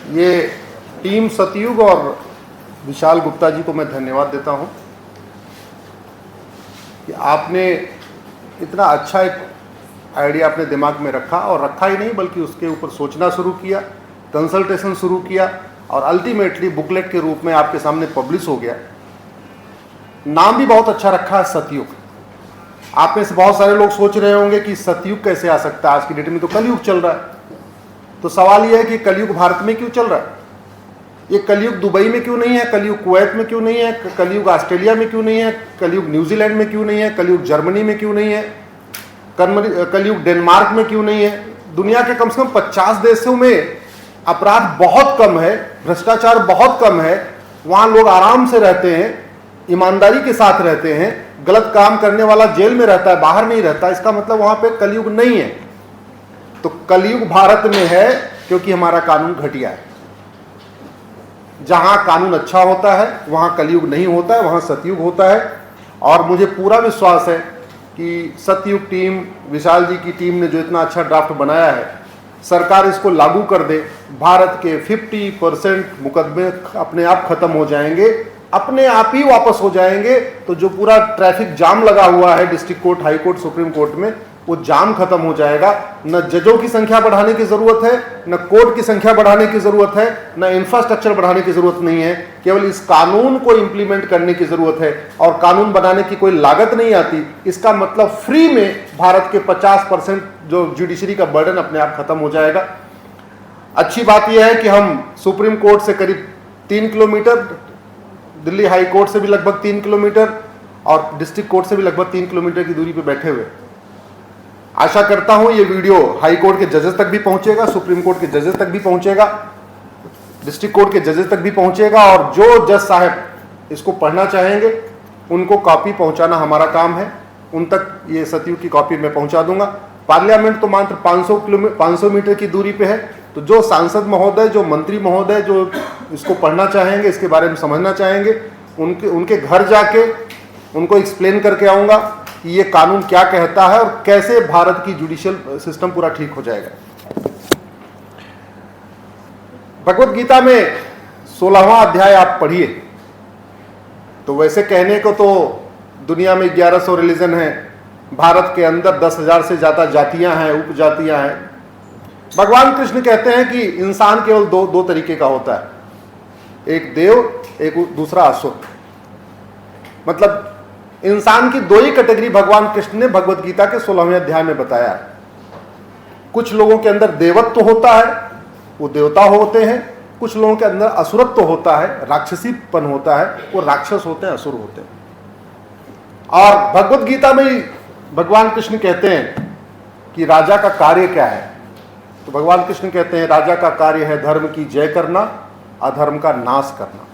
ये टीम सतयुग और विशाल गुप्ता जी को मैं धन्यवाद देता हूं कि आपने इतना अच्छा एक आइडिया अपने दिमाग में रखा, और रखा ही नहीं बल्कि उसके ऊपर सोचना शुरू किया, कंसल्टेशन शुरू किया, और अल्टीमेटली बुकलेट के रूप में आपके सामने पब्लिश हो गया। नाम भी बहुत अच्छा रखा है, सतयुग। आप में से बहुत सारे लोग सोच रहे होंगे कि सतयुग कैसे आ सकता है, आज की डेट में तो कलयुग चल रहा है। तो सवाल यह है कि कलयुग भारत में क्यों चल रहा है? ये कलयुग दुबई में क्यों नहीं है? कलयुग कुवैत में क्यों नहीं है? कलयुग ऑस्ट्रेलिया में क्यों नहीं है? कलयुग न्यूजीलैंड में क्यों नहीं है? कलयुग जर्मनी में क्यों नहीं है? कलयुग डेनमार्क में क्यों नहीं है? दुनिया के कम से कम 50 देशों में अपराध बहुत कम है, भ्रष्टाचार बहुत कम है, वहां लोग आराम से रहते हैं, ईमानदारी के साथ रहते हैं, गलत काम करने वाला जेल में रहता है, बाहर नहीं रहता। इसका मतलब वहां पे कलयुग नहीं है। तो कलयुग भारत में है क्योंकि हमारा कानून घटिया है। जहां कानून अच्छा होता है वहां कलयुग नहीं होता है, वहां सतयुग होता है। और मुझे पूरा विश्वास है कि सतयुग टीम, विशाल जी की टीम ने जो इतना अच्छा ड्राफ्ट बनाया है, सरकार इसको लागू कर दे, भारत के 50% मुकदमे अपने आप खत्म हो जाएंगे, अपने आप ही वापस हो जाएंगे। तो जो पूरा ट्रैफिक जाम लगा हुआ है district court, high court, supreme court में, वो जाम खत्म हो जाएगा। न जजों की संख्या बढ़ाने की जरूरत है, न कोर्ट की संख्या बढ़ाने की जरूरत है, न इंफ्रास्ट्रक्चर बढ़ाने की जरूरत नहीं है। केवल इस कानून को इंप्लीमेंट करने की जरूरत है, और कानून बनाने की कोई लागत नहीं आती। इसका मतलब फ्री में भारत के 50% जो जुडिशरी का बर्डन अपने आप खत्म हो जाएगा। अच्छी बात यह है कि हम सुप्रीम कोर्ट से करीब 3 किलोमीटर, दिल्ली हाई कोर्ट से भी लगभग 3 किलोमीटर, और डिस्ट्रिक्ट कोर्ट से भी लगभग 3 किलोमीटर की दूरी पर बैठे हुए। आशा करता हूं ये वीडियो हाई कोर्ट के जजेस तक भी पहुंचेगा, सुप्रीम कोर्ट के जजेस तक भी पहुंचेगा, डिस्ट्रिक्ट कोर्ट के जजेस तक भी पहुंचेगा, और जो जज साहब इसको पढ़ना चाहेंगे उनको कॉपी पहुंचाना हमारा काम है। उन तक ये सतयुग की कॉपी मैं पहुंचा दूंगा। पार्लियामेंट तो मात्र 500 मीटर की दूरी पे है। तो जो सांसद महोदय, जो मंत्री महोदय जो इसको पढ़ना चाहेंगे, इसके बारे में समझना चाहेंगे, उनके घर जाके उनको एक्सप्लेन करके आऊंगा कि ये कानून क्या कहता है और कैसे भारत की जुडिशियल सिस्टम पूरा ठीक हो जाएगा। भगवत गीता में 16वां अध्याय आप पढ़िए, तो वैसे कहने को तो दुनिया में 1100 रिलीजन है, भारत के अंदर 10,000 से ज्यादा जातियां हैं, उपजातियां हैं। भगवान कृष्ण कहते हैं कि इंसान केवल दो तरीके का होता है, एक देव, एक दूसरा असुर। मतलब इंसान की दो ही कैटेगरी भगवान कृष्ण ने भगवत गीता के 16वें अध्याय में बताया है। कुछ लोगों के अंदर देवत्व होता है, वो देवता होते हैं। कुछ लोगों के अंदर असुरत्व होता है, राक्षसीपन होता है, वो राक्षस होते हैं, असुर होते हैं। और भगवत गीता में भगवान कृष्ण कहते हैं कि राजा का कार्य क्या है। तो भगवान कृष्ण कहते हैं राजा का कार्य है धर्म की जय करना, अधर्म का नाश करना।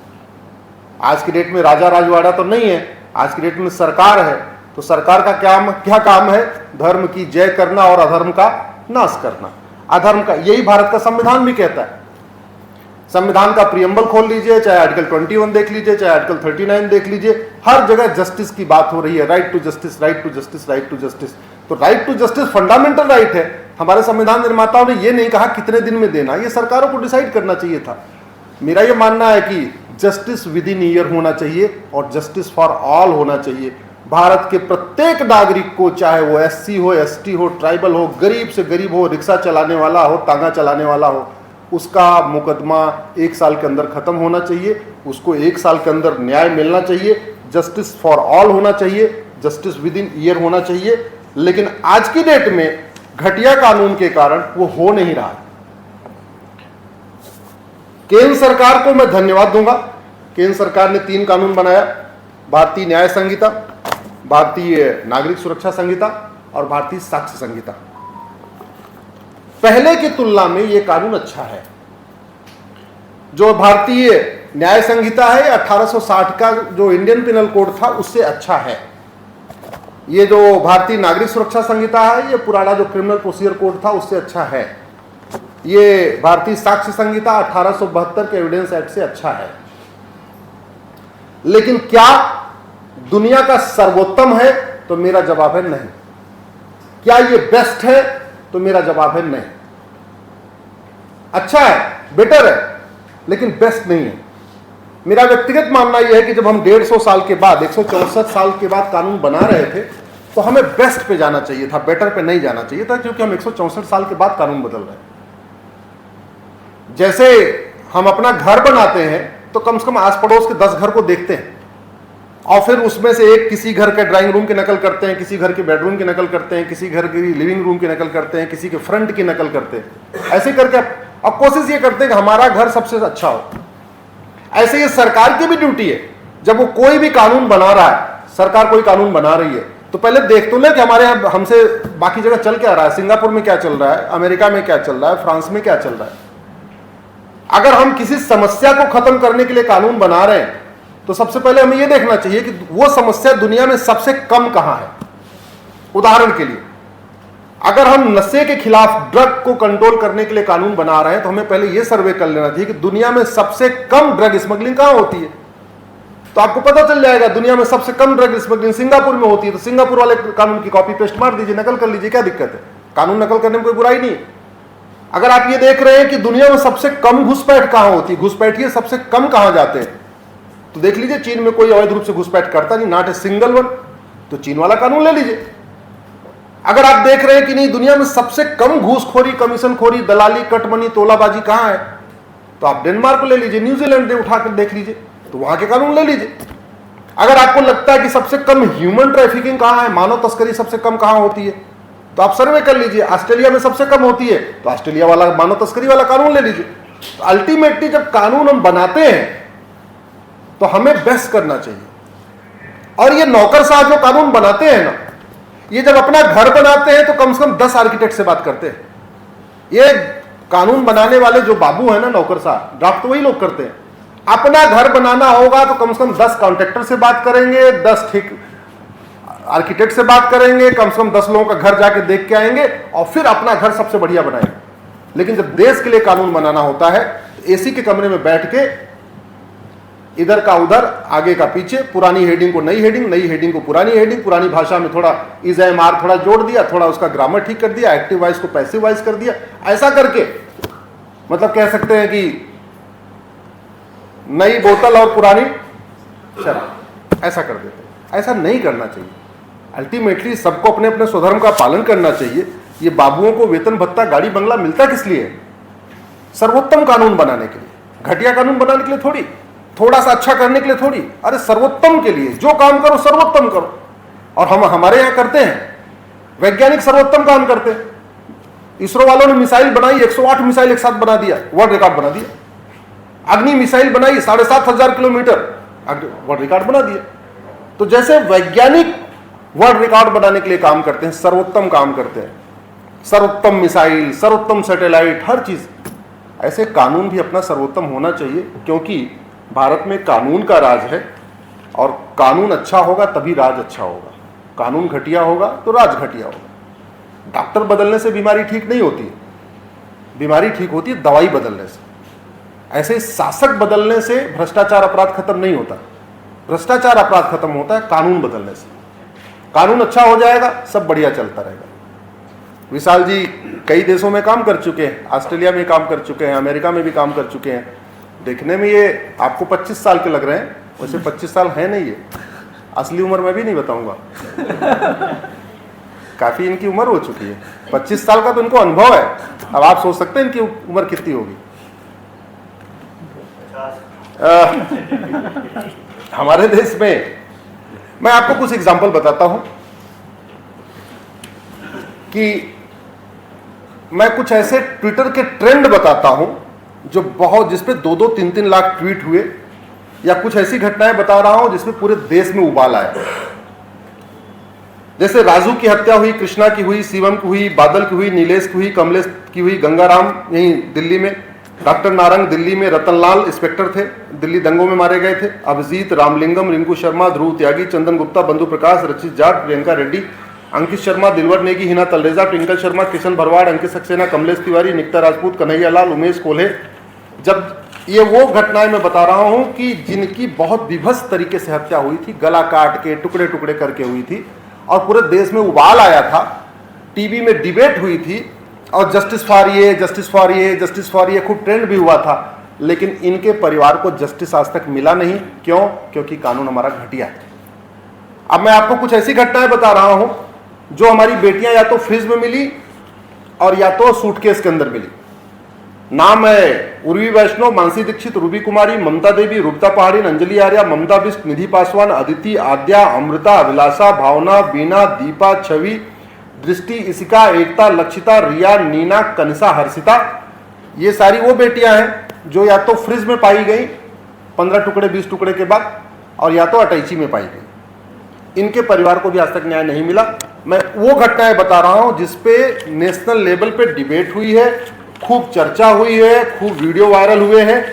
आज की डेट में राजा राजवाड़ा तो नहीं है, आज की डेट में सरकार है। तो सरकार का क्या काम है? धर्म की जय करना और अधर्म का नाश करना। अधर्म का, यही भारत का संविधान भी कहता है। संविधान का प्रियम्बल खोल लीजिए, चाहे आर्टिकल 21 देख लीजिए, चाहे आर्टिकल 39 देख लीजिए, हर जगह जस्टिस की बात हो रही है। Right to justice, right to justice, right to justice. तो right to justice fundamental right है। हमारे संविधान निर्माताओं ने यह नहीं कहा कितने दिन में देना, यह सरकारों को डिसाइड करना चाहिए था। मेरा यह मानना है कि जस्टिस विद इन ईयर होना चाहिए और जस्टिस फॉर ऑल होना चाहिए। भारत के प्रत्येक नागरिक को, चाहे वो एससी हो, एसटी हो, ट्राइबल हो, गरीब से गरीब हो, रिक्शा चलाने वाला हो, तांगा चलाने वाला हो, उसका मुकदमा 1 साल के अंदर खत्म होना चाहिए। उसको 1 साल के अंदर न्याय मिलना चाहिए। जस्टिस फॉर ऑल होना चाहिए, जस्टिस विद इन ईयर होना चाहिए। लेकिन आज की डेट में घटिया कानून के कारण वो हो नहीं रहा। केंद्र सरकार को मैं धन्यवाद दूंगा। केंद्र सरकार ने 3 कानून बनाया, भारतीय न्याय संहिता, भारतीय नागरिक सुरक्षा संहिता और भारतीय साक्ष्य संहिता। पहले की तुलना में यह कानून अच्छा है। जो भारतीय न्याय संहिता है 1860 का जो इंडियन पिनल कोड था उससे अच्छा है। ये जो भारतीय नागरिक सुरक्षा संहिता है, ये पुराना जो क्रिमिनल प्रोसीजर कोड था उससे अच्छा है। ये भारतीय साक्ष्य संहिता 1872 के एविडेंस एक्ट से अच्छा है। लेकिन क्या दुनिया का सर्वोत्तम है? तो मेरा जवाब है नहीं। क्या ये बेस्ट है? तो मेरा जवाब है नहीं। अच्छा है, बेटर है, लेकिन बेस्ट नहीं है। मेरा व्यक्तिगत मानना यह है कि जब हम 150 साल के बाद, 164 साल के बाद कानून बना रहे थे, तो हमें बेस्ट पे जाना चाहिए था, बेटर पे नहीं जाना चाहिए था, क्योंकि हम 164 साल के बाद कानून बदल रहे हैं। जैसे हम अपना घर बनाते हैं तो कम से कम आस पड़ोस के 10 घर को देखते हैं और फिर उसमें से एक किसी घर के ड्राइंग रूम की नकल करते हैं, किसी घर के बेडरूम की नकल करते हैं, किसी घर की लिविंग रूम की नकल करते हैं, किसी के फ्रंट की नकल करते हैं। ऐसे करके अब कोशिश ये करते हैं कि हमारा घर सबसे अच्छा हो। ऐसे ये सरकार की भी ड्यूटी है, जब वो कोई भी कानून बना रहा है, सरकार कोई कानून बना रही है, तो पहले देख तो ले कि हमारे यहाँ हमसे बाकी जगह चल क्या रहा है, सिंगापुर में क्या चल रहा है, अमेरिका में क्या चल रहा है, फ्रांस में क्या चल रहा है। अगर हम किसी समस्या को खत्म करने के लिए कानून बना रहे हैं तो सबसे पहले हमें यह देखना चाहिए कि वो समस्या दुनिया में सबसे कम कहां है। उदाहरण के लिए, अगर हम नशे के खिलाफ, ड्रग को कंट्रोल करने के लिए कानून बना रहे हैं, तो हमें पहले यह सर्वे कर लेना चाहिए कि दुनिया में सबसे कम ड्रग स्मगलिंग कहां होती है। तो आपको पता चल जाएगा दुनिया में सबसे कम ड्रग स्मगलिंग सिंगापुर में होती है। तो सिंगापुर वाले कानून की कॉपी पेस्ट मार दीजिए, नकल कर लीजिए, क्या दिक्कत है। कानून नकल करने में कोई बुराई नहीं। अगर आप ये देख रहे हैं कि दुनिया में सबसे कम घुसपैठ कहां होती है, घुसपैठिए सबसे कम कहां जाते हैं, तो देख लीजिए चीन में कोई अवैध रूप से घुसपैठ करता नहीं, नॉट ए सिंगल वन, तो चीन वाला कानून ले लीजिए। अगर आप देख रहे हैं कि नहीं दुनिया में सबसे कम घूसखोरी, कमीशनखोरी, दलाली, कटमनी, तोलाबाजी कहां है, तो आप डेनमार्क को ले लीजिए, न्यूजीलैंड उठाकर देख लीजिए, तो वहां के कानून ले लीजिए। अगर आपको लगता है कि सबसे कम ह्यूमन ट्रैफिकिंग कहां है, मानव तस्करी सबसे कम कहां होती है, तो आप सर्वे कर लीजिए। ऑस्ट्रेलिया में सबसे कम होती है, तो ऑस्ट्रेलिया वाला मानव तस्करी वाला कानून ले लीजिए। तो अल्टीमेटली जब कानून हम बनाते हैं तो हमें बेस्ट करना चाहिए। और ये नौकरशाह जो कानून बनाते हैं ना, ये जब अपना घर बनाते हैं तो कम से कम 10 आर्किटेक्ट से बात करते हैं। ये कानून बनाने वाले जो बाबू है ना, नौकरशाह, ड्राफ्ट तो वही लोग करते हैं। अपना घर बनाना होगा तो कम से कम 10 कॉन्ट्रैक्टर से बात करेंगे, 10 ठीक आर्किटेक्ट से बात करेंगे, कम से कम 10 लोगों का घर जाके देख के आएंगे और फिर अपना घर सबसे बढ़िया बनाएंगे। लेकिन जब देश के लिए कानून बनाना होता है तो एसी के कमरे में बैठ के इधर का उधर, आगे का पीछे, पुरानी हेडिंग को नई हेडिंग, नई हेडिंग को पुरानी हेडिंग, पुरानी भाषा में थोड़ा इज एम आर थोड़ा जोड़ दिया, थोड़ा उसका ग्रामर ठीक कर दिया, एक्टिव वॉइस को पैसिव वॉइस कर दिया, ऐसा करके मतलब कह सकते हैं कि नई बोतल और पुरानी शराब, ऐसा कर देते। ऐसा नहीं करना चाहिए। अल्टीमेटली सबको अपने अपने स्वधर्म का पालन करना चाहिए। ये बाबुओं को वेतन भत्ता, गाड़ी बंगला मिलता किस लिए है? सर्वोत्तम कानून बनाने के लिए, घटिया कानून बनाने के लिए थोड़ी, थोड़ा सा अच्छा करने के लिए थोड़ी, अरे सर्वोत्तम के लिए। जो काम करो सर्वोत्तम करो। और हम हमारे यहाँ करते हैं, वैज्ञानिक सर्वोत्तम काम करते हैं। इसरो वालों ने मिसाइल बनाई, 108 मिसाइल एक साथ बना दिया, वर्ल्ड रिकॉर्ड बना दिया। अग्नि मिसाइल बनाई 7,500 किलोमीटर, वर्ल्ड रिकॉर्ड बना दिया। तो जैसे वैज्ञानिक वर्ल्ड रिकॉर्ड बनाने के लिए काम करते हैं, सर्वोत्तम काम करते हैं, सर्वोत्तम मिसाइल, सर्वोत्तम सैटेलाइट, हर चीज, ऐसे कानून भी अपना सर्वोत्तम होना चाहिए। क्योंकि भारत में कानून का राज है और कानून अच्छा होगा तभी राज अच्छा होगा। कानून घटिया होगा तो राज घटिया होगा। डॉक्टर बदलने से बीमारी ठीक नहीं होती है, बीमारी ठीक होती है दवाई बदलने से। ऐसे शासक बदलने से भ्रष्टाचार अपराध खत्म नहीं होता। भ्रष्टाचार अपराध खत्म होता है कानून बदलने से। कानून अच्छा हो जाएगा, सब बढ़िया चलता रहेगा। विशाल जी कई देशों में काम कर चुके हैं, ऑस्ट्रेलिया में काम कर चुके हैं, अमेरिका में भी काम कर चुके हैं। देखने में ये आपको 25 साल के लग रहे हैं, वैसे 25 साल है नहीं, ये असली उम्र मैं भी नहीं बताऊंगा। काफी इनकी उम्र हो चुकी है, 25 साल का तो इनको अनुभव है। अब आप सोच सकते हैं इनकी उम्र कितनी होगी। हमारे देश में मैं आपको कुछ एग्जांपल बताता हूं कि मैं कुछ ऐसे ट्विटर के ट्रेंड बताता हूं जो बहुत, जिसपे 2-2, 3-3 लाख ट्वीट हुए, या कुछ ऐसी घटनाएं बता रहा हूं जिसमें पूरे देश में उबाल आया। जैसे राजू की हत्या हुई, कृष्णा की हुई, शिवम की हुई, बादल की हुई, नीलेश की हुई, कमलेश की हुई, गंगाराम यहीं दिल्ली में, डॉक्टर नारंग दिल्ली में, रतनलाल इंस्पेक्टर थे, दिल्ली दंगों में मारे गए थे, अभिजीत, रामलिंगम, रिंकू शर्मा, ध्रुव त्यागी, चंदन गुप्ता, बंधु प्रकाश, रचित जाट, प्रियंका रेड्डी, अंकित शर्मा, दिलवर नेगी, हिना तलरेजा, ट्विंकल शर्मा, किशन भरवाड़, अंकित सक्सेना, कमलेश तिवारी, निकिता राजपूत, कन्हैया लाल, उमेश कोल्हे। जब ये वो घटनाएं मैं बता रहा हूं कि जिनकी बहुत विभत्स तरीके से हत्या हुई थी, गला काट के टुकड़े टुकड़े करके हुई थी, और पूरे देश में उबाल आया था, टीवी में डिबेट हुई थी, और जस्टिस फॉर ये, जस्टिस फॉर ये, जस्टिस फॉर ये खूब ट्रेंड भी हुआ था। लेकिन इनके परिवार को जस्टिस आज तक मिला नहीं। क्यों? क्योंकि कानून हमारा घटिया है। अब मैं आपको कुछ ऐसी घटनाएं बता रहा हूं जो हमारी बेटियां या तो फ्रिज में मिली और या तो सूटकेस के अंदर मिली। नाम है उर्वी वैष्णव, मानसी दीक्षित, रूबी कुमारी, ममता देवी, रूपता पहाड़ी, अंजलि आर्या, ममता बिष्ट, निधि पासवान, अदिति, आद्या, अमृता, अभिलाषा, भावना, बीना, दीपा, छवि, दृष्टि, इशिका, एकता, लक्षिता, रिया, नीना, कनिषा, हर्षिता। ये सारी वो बेटियां हैं जो या तो फ्रिज में पाई गई 15 टुकड़े 20 टुकड़े के बाद, और या तो अटैची में पाई गई। इनके परिवार को भी आज तक न्याय नहीं मिला। मैं वो घटनाएं बता रहा हूं जिसपे नेशनल लेवल पे डिबेट हुई है, खूब चर्चा हुई है, खूब वीडियो वायरल हुए हैं,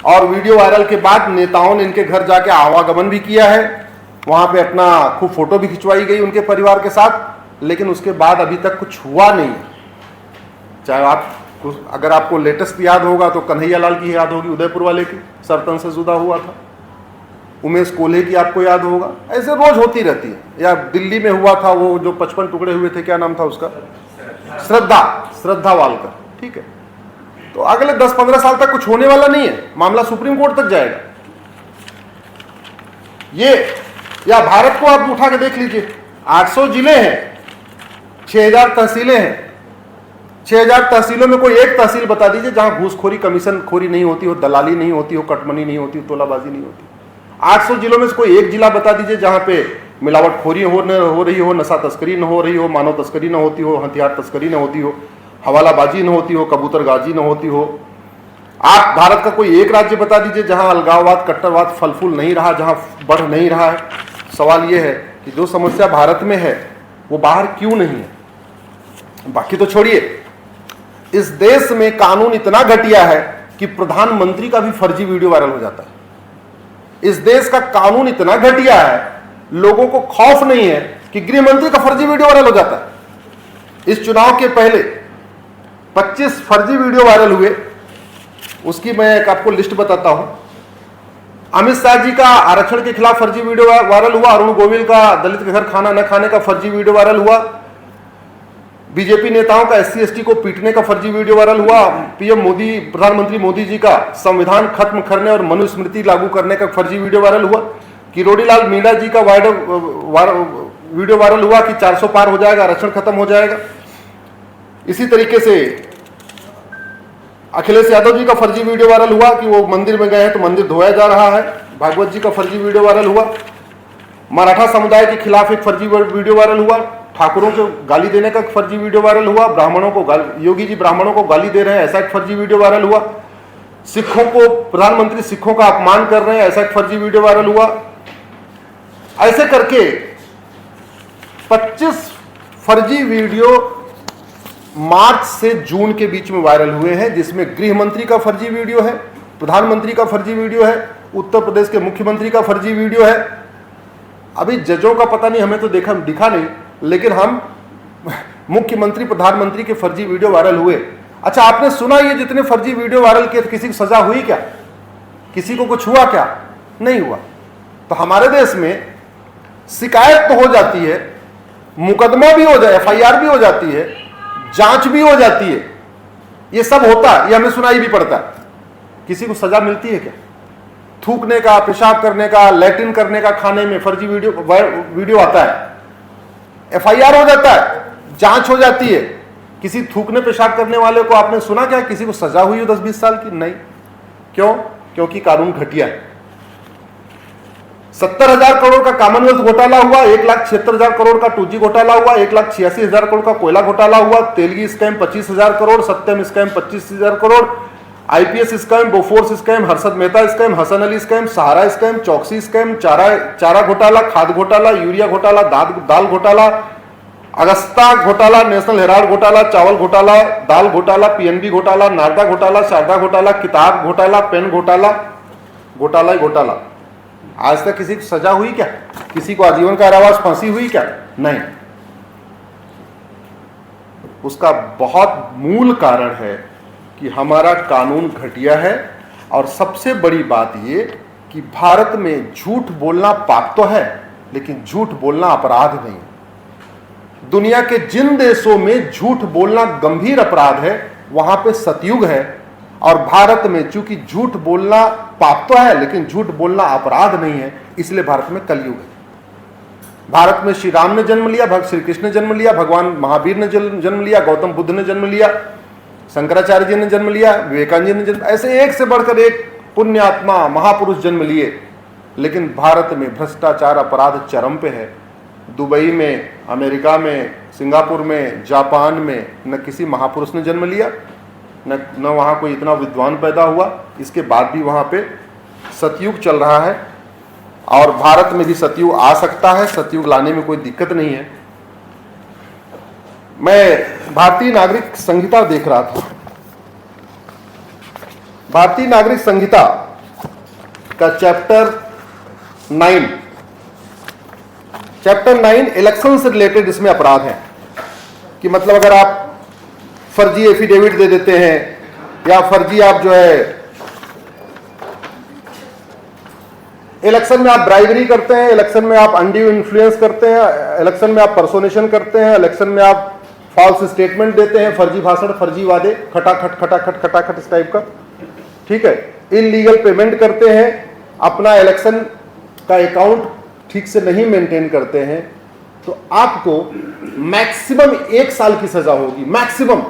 और वीडियो वायरल के बाद नेताओं ने इनके घर जाके आवागमन भी किया है, वहां पे अपना खूब फोटो भी खिंचवाई गई उनके परिवार के साथ, लेकिन उसके बाद अभी तक कुछ हुआ नहीं। चाहे आप अगर आपको लेटेस्ट याद होगा तो कन्हैया लाल की याद होगी, उदयपुर वाले की, सर्तन से जुदा हुआ था। उमेश कोल्हे की आपको याद होगा। ऐसे रोज होती रहती है। या दिल्ली में हुआ था वो जो 55 टुकड़े हुए थे, क्या नाम था उसका, श्रद्धा वालकर। ठीक है, तो अगले 10-15 साल तक कुछ होने वाला नहीं है, मामला सुप्रीम कोर्ट तक जाएगा। ये या भारत को आप उठा के देख लीजिए, 800 जिले हैं, 6000 तहसीलें हैं। 6000 तहसीलों में कोई एक तहसील बता दीजिए जहां घूसखोरी, कमीशन खोरी नहीं होती हो, दलाली नहीं होती हो, कटमनी नहीं होती हो, तोलाबाजी नहीं होती। 800 जिलों में से कोई एक जिला बता दीजिए जहां पे मिलावटखोरी हो रही हो, नशा तस्करी न हो रही हो, मानव तस्करी न होती हो, हथियार तस्करी न होती हो, हवालाबाजी न होती हो, कबूतरबाजी न होती हो। आप भारत का कोई एक राज्य बता दीजिए जहां अलगाववाद, कट्टरवाद फल फूल नहीं रहा, जहां बढ़ नहीं रहा है। सवाल यह है कि जो समस्या भारत में है वो बाहर क्यों नहीं है। बाकी तो छोड़िए, इस देश में कानून इतना घटिया है कि प्रधानमंत्री का भी फर्जी वीडियो वायरल हो जाता है। इस देश का कानून इतना घटिया है, लोगों को खौफ नहीं है कि गृह मंत्री का फर्जी वीडियो वायरल हो जाता है। इस चुनाव के पहले 25 फर्जी वीडियो वायरल हुए, उसकी मैं एक आपको लिस्ट बताता हूं। अमित शाह जी का आरक्षण के खिलाफ फर्जी वीडियो वायरल हुआ, अरुण गोविल का दलित के घर खाना न खाने का फर्जी वीडियो वायरल हुआ, बीजेपी नेताओं का SC ST को पीटने का फर्जी वीडियो वायरल हुआ, पीएम मोदी, प्रधानमंत्री मोदी जी का संविधान खत्म करने और मनुस्मृति लागू करने का फर्जी वीडियो वायरल हुआ, किरोड़ीलाल मीणा जी का वीडियो वायरल हुआ कि 400 पार हो जाएगा, आरक्षण खत्म हो जाएगा। इसी तरीके से अखिलेश यादव जी का फर्जी वीडियो वायरल हुआ कि वो मंदिर में गए हैं तो मंदिर धोया जा रहा है। भागवत जी का फर्जी वीडियो वायरल हुआ। मराठा समुदाय के खिलाफ एक फर्जी वीडियो वायरल हुआ। ठाकुरों को गाली देने का फर्जी वीडियो वायरल हुआ। ब्राह्मणों को योगी जी ब्राह्मणों को गाली दे रहे हैं, ऐसा एक फर्जी वीडियो वायरल हुआ। सिखों को, प्रधानमंत्री सिखों का अपमान कर रहे हैं, ऐसा एक फर्जी वीडियो वायरल हुआ। ऐसे करके 25 फर्जी वीडियो मार्च से जून के बीच में वायरल हुए हैं, जिसमें गृह मंत्री का फर्जी वीडियो है, प्रधानमंत्री का फर्जी वीडियो है, उत्तर प्रदेश के मुख्यमंत्री का फर्जी वीडियो है। अभी जजों का पता नहीं, हमें तो दिखा नहीं, लेकिन हम मुख्यमंत्री, प्रधानमंत्री के फर्जी वीडियो वायरल हुए। अच्छा, आपने सुना ये जितने फर्जी वीडियो वायरल किए किसी की सजा हुई क्या? किसी को कुछ हुआ क्या? नहीं हुआ। तो हमारे देश में शिकायत तो हो जाती है, मुकदमा भी हो जाए, FIR भी हो जाती है, जांच भी हो जाती है, ये सब होता है, ये हमें सुनाई भी पड़ता है। किसी को सजा मिलती है क्या? थूकने का, पेशाब करने का, लैट्रिन करने का खाने में फर्जी वीडियो आता है, FIR हो जाता है, जांच हो जाती है। किसी थूकने पेशाब करने वाले को आपने सुना क्या किसी को सजा हुई हो 10-20 साल की? नहीं। क्यों? क्योंकि कानून घटिया है। 70,000 करोड़ का कॉमनवेल्थ घोटाला हुआ, 1,76,000 करोड़ का 2G घोटाला हुआ, 1,86,000 करोड़ का कोयला घोटाला हुआ, Telgi scam 25,000 crore, Satyam scam 25,000 crore, IPS scam, Bofors scam, Harshad Mehta scam, Hasan Ali scam, Sahara scam, Choksi scam, चारा घोटाला, खाद घोटाला, यूरिया घोटाला, दाल घोटाला, अगस्ता घोटाला, नेशनल हेराल्ड घोटाला, चावल घोटाला, दाल घोटाला, PNB घोटाला, नारदा घोटाला, शारदा घोटाला, किताब घोटाला, पेन घोटाला, घोटाला ही घोटाला। आज तक किसी को सजा हुई क्या? किसी को आजीवन कारावास, फांसी हुई क्या? नहीं। उसका बहुत मूल कारण है कि हमारा कानून घटिया है, और सबसे बड़ी बात ये कि भारत में झूठ बोलना पाप तो है, लेकिन झूठ बोलना अपराध नहीं। दुनिया के जिन देशों में झूठ बोलना गंभीर अपराध है, वहां पे सतयुग है, और भारत में चूंकि झूठ बोलना पाप तो है, लेकिन झूठ बोलना अपराध नहीं है, इसलिए भारत में कलयुग है। भारत में श्री राम ने जन्म लिया, भगवान श्री कृष्ण ने जन्म लिया, भगवान महावीर ने जन्म लिया, गौतम बुद्ध ने जन्म लिया, शंकराचार्य जी ने जन्म लिया, विवेकानंद जी ने जन्म, ऐसे एक से बढ़कर एक पुण्य आत्मा महापुरुष जन्म लिए। लेकिन भारत में भ्रष्टाचार अपराध चरम पे है। दुबई में, अमेरिका में, सिंगापुर में, जापान में न किसी महापुरुष ने जन्म लिया, न वहाँ कोई इतना विद्वान पैदा हुआ। इसके बाद भी वहाँ पे सतयुग चल रहा है और भारत में भी सतयुग आ सकता है, सतयुग लाने में कोई दिक्कत नहीं है। मैं भारतीय नागरिक संहिता देख रहा था। भारतीय नागरिक संहिता का चैप्टर 9 इलेक्शन से रिलेटेड इसमें अपराध है कि मतलब अगर आप फर्जी एफिडेविट दे देते हैं या फर्जी आप जो है इलेक्शन में आप ब्राइबरी करते हैं, इलेक्शन में आप अनड्यू इन्फ्लुएंस करते हैं, इलेक्शन में आप पर्सोनेशन करते हैं, इलेक्शन में आप फॉल्स स्टेटमेंट देते हैं, फर्जी भाषण, फर्जी वादे, खटाखट इस टाइप का, ठीक है, इलीगल पेमेंट करते हैं, अपना इलेक्शन का अकाउंट ठीक से नहीं मेंटेन करते हैं, तो आपको मैक्सिमम 1 साल की सजा होगी, मैक्सिमम,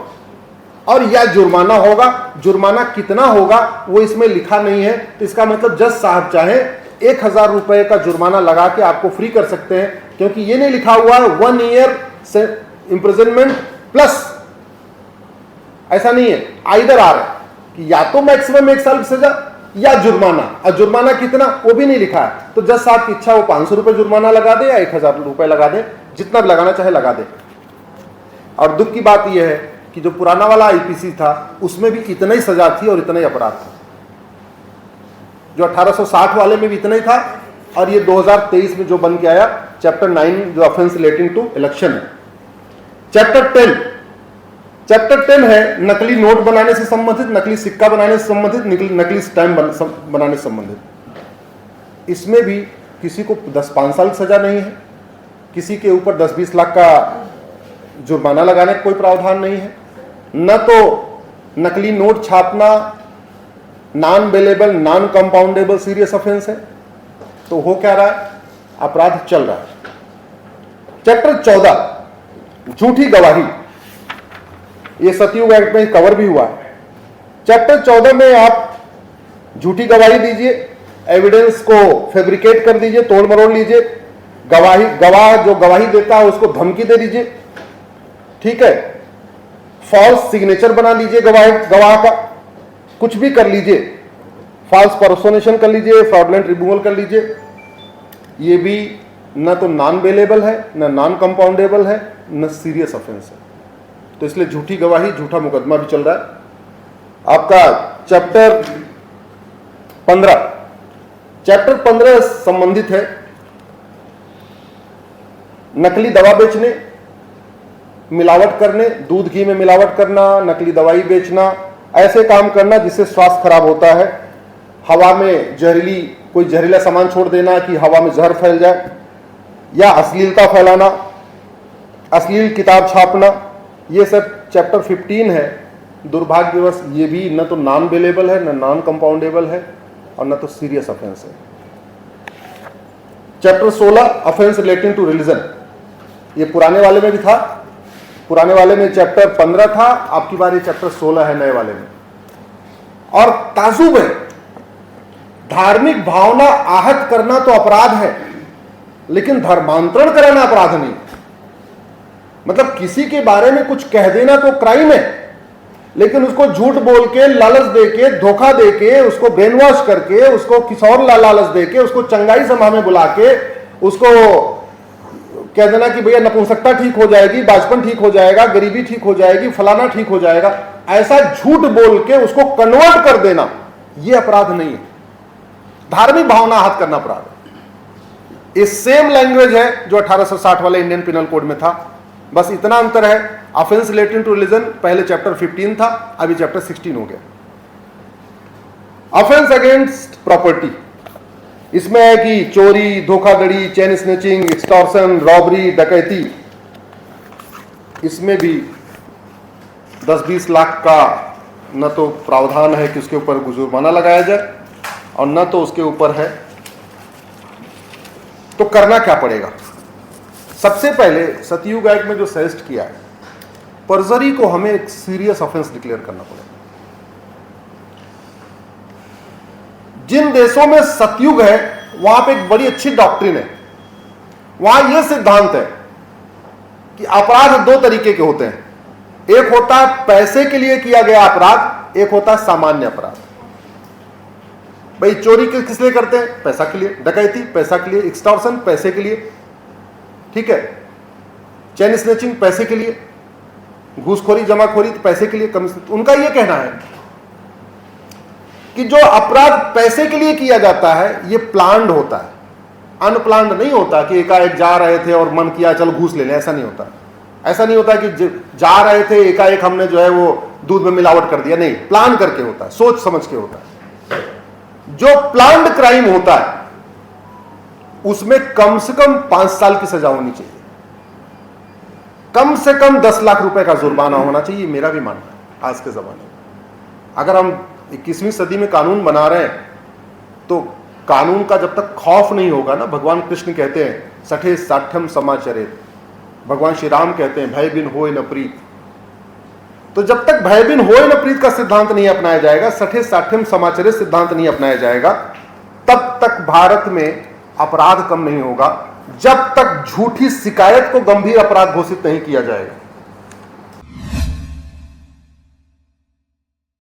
और या जुर्माना होगा। जुर्माना कितना होगा वो इसमें लिखा नहीं है, तो इसका मतलब जज साहब चाहे 1000 रुपए का जुर्माना लगा के आपको फ्री कर सकते हैं, क्योंकि ये नहीं लिखा हुआ है 1 ईयर से इंप्रिजनमेंट प्लस, ऐसा नहीं है, आइदर आर है कि या तो मैक्सिमम 1 साल की सजा या जुर्माना, और जुर्माना कितना वो भी नहीं लिखा है। तो जज साहब की इच्छा वो 500 रुपए जुर्माना लगा दे या 1000 रुपए लगा दे, जितना भी लगाना चाहे लगा दे। और दुख की बात यह है कि जो पुराना वाला आईपीसी था उसमें भी इतना ही सजा थी और इतना ही अपराध था। जो 1860 वाले में भी इतना ही था, और ये 2023 में जो बन के आया चैप्टर 9 जो ऑफेंस रिलेटिंग टू इलेक्शन है। चैप्टर 10 है नकली नोट बनाने से संबंधित, नकली सिक्का बनाने से संबंधित, नकली स्टैम्प बनाने से संबंधित। इसमें भी किसी को 10-5 साल की सजा नहीं है, किसी के ऊपर 10-20 लाख का जुर्माना लगाने का कोई प्रावधान नहीं है, न तो नकली नोट छापना non bailable, non compoundable serious offence है। तो हो क्या रहा है, अपराध चल रहा है। चैप्टर 14 झूठी गवाही, ये सतयुग एक्ट में कवर भी हुआ है। चैप्टर 14 में आप झूठी गवाही दीजिए, एविडेंस को फैब्रिकेट कर दीजिए, तोड़ मरोड़ लीजिए, गवाह जो गवाही देता है उसको धमकी दे दीजिए, ठीक है, फॉल्स सिग्नेचर बना लीजिए गवाह का, कुछ भी कर लीजिए, फॉल्स पर्सोनेशन कर लीजिए, फ्रॉडलेंट रिमूवल कर लीजिए। ये भी न तो नॉन बेलेबल है, न नॉन कंपाउंडेबल है, न सीरियस ऑफेंस है। तो इसलिए झूठी गवाही, झूठा मुकदमा भी चल रहा है। आपका चैप्टर 15 संबंधित है नकली दवा बेचने, मिलावट करने, दूध घी में मिलावट करना, नकली दवाई बेचना, ऐसे काम करना जिससे स्वास्थ्य खराब होता है। हवा में कोई जहरीला सामान छोड़ देना कि हवा में जहर फैल जाए, या अश्लीलता फैलाना, अश्लील किताब छापना, ये सब चैप्टर 15 है। दुर्भाग्यवश ये भी न तो नॉन बेलेबल है, न नॉन कंपाउंडेबल है, और न तो सीरियस ऑफेंस है। Chapter 16 offence relating to religion, ये पुराने वाले में भी था, पुराने वाले में चैप्टर 15 था, आपकी बार ये चैप्टर 16 है नए वाले में। और ताजुब है, धार्मिक भावना आहत करना तो अपराध है, लेकिन धर्मांतरण कराना अपराध नहीं। मतलब किसी के बारे में कुछ कह देना तो क्राइम है, लेकिन उसको झूठ बोल के, लालच दे के, धोखा दे के, उसको ब्रेन वॉश करके, उसको किसी और लालच दे के, उसको चंगाई सभा में बुला के उसको कह देना कि भैया नपुंसकता ठीक हो जाएगी, बाचपन ठीक हो जाएगा, गरीबी ठीक हो जाएगी, फलाना ठीक हो जाएगा, ऐसा झूठ बोल के उसको कन्वर्ट कर देना, यह अपराध नहीं है। धार्मिक भावना आहत करना अपराध है। इस सेम लैंग्वेज है जो 1860 वाले इंडियन पिनल कोड में था, बस इतना अंतर है, ऑफेंस रिलेटिंग टू रिलीजन पहले चैप्टर 15 था, अभी चैप्टर 16 हो गया। ऑफेंस अगेंस्ट प्रॉपर्टी, इसमें है कि चोरी, धोखाधड़ी, चेन स्नैचिंग, एक्सटॉर्शन, रॉबरी, डकैती, इसमें भी 10-20 लाख का न तो प्रावधान है कि उसके ऊपर जुर्माना लगाया जाए और न तो उसके ऊपर है। तो करना क्या पड़ेगा? सबसे पहले सतयुग एक्ट में जो सजेस्ट किया है, परजरी को हमें एक सीरियस ऑफेंस डिक्लेयर करना पड़ेगा। जिन देशों में सतयुग है वहां पे एक बड़ी अच्छी डॉक्ट्रिन है। वहां यह सिद्धांत है कि अपराध दो तरीके के होते हैं, एक होता है पैसे के लिए किया गया अपराध, एक होता है सामान्य अपराध। भाई चोरी किस लिए करते हैं? पैसा के लिए। डकैती पैसा के लिए। एक्सटॉर्शन पैसे के लिए, ठीक है। चेन स्नैचिंग पैसे के लिए। घूसखोरी जमाखोरी पैसे के लिए। उनका यह कहना है कि जो अपराध पैसे के लिए किया जाता है यह प्लान्ड होता है, अनप्लान्ड नहीं होता कि एकाएक जा रहे थे और मन किया चल घूस ले लें। ऐसा नहीं होता। ऐसा नहीं होता कि जा रहे थे एकाएक हमने जो है वो दूध में मिलावट कर दिया। नहीं, प्लान करके होता है, सोच समझ के होता है। जो प्लान्ड क्राइम होता है उसमें कम से कम 5 साल की सजा होनी चाहिए, कम से कम 10 लाख रुपए का जुर्माना होना चाहिए। मेरा भी मानना है आज के जमाने में। अगर हम 21वीं सदी में कानून बना रहे हैं तो कानून का जब तक खौफ नहीं होगा ना, भगवान कृष्ण कहते हैं सठे साठ्यम समाचरित, भगवान श्री राम कहते हैं भय बिन होय न प्रीत। तो जब तक भय बिन होय न प्रीत का सिद्धांत नहीं अपनाया जाएगा, सठे साठ्यम समाचरित सिद्धांत नहीं अपनाया जाएगा, तब तक भारत में अपराध कम नहीं होगा, जब तक झूठी शिकायत को गंभीर अपराध घोषित नहीं किया जाएगा।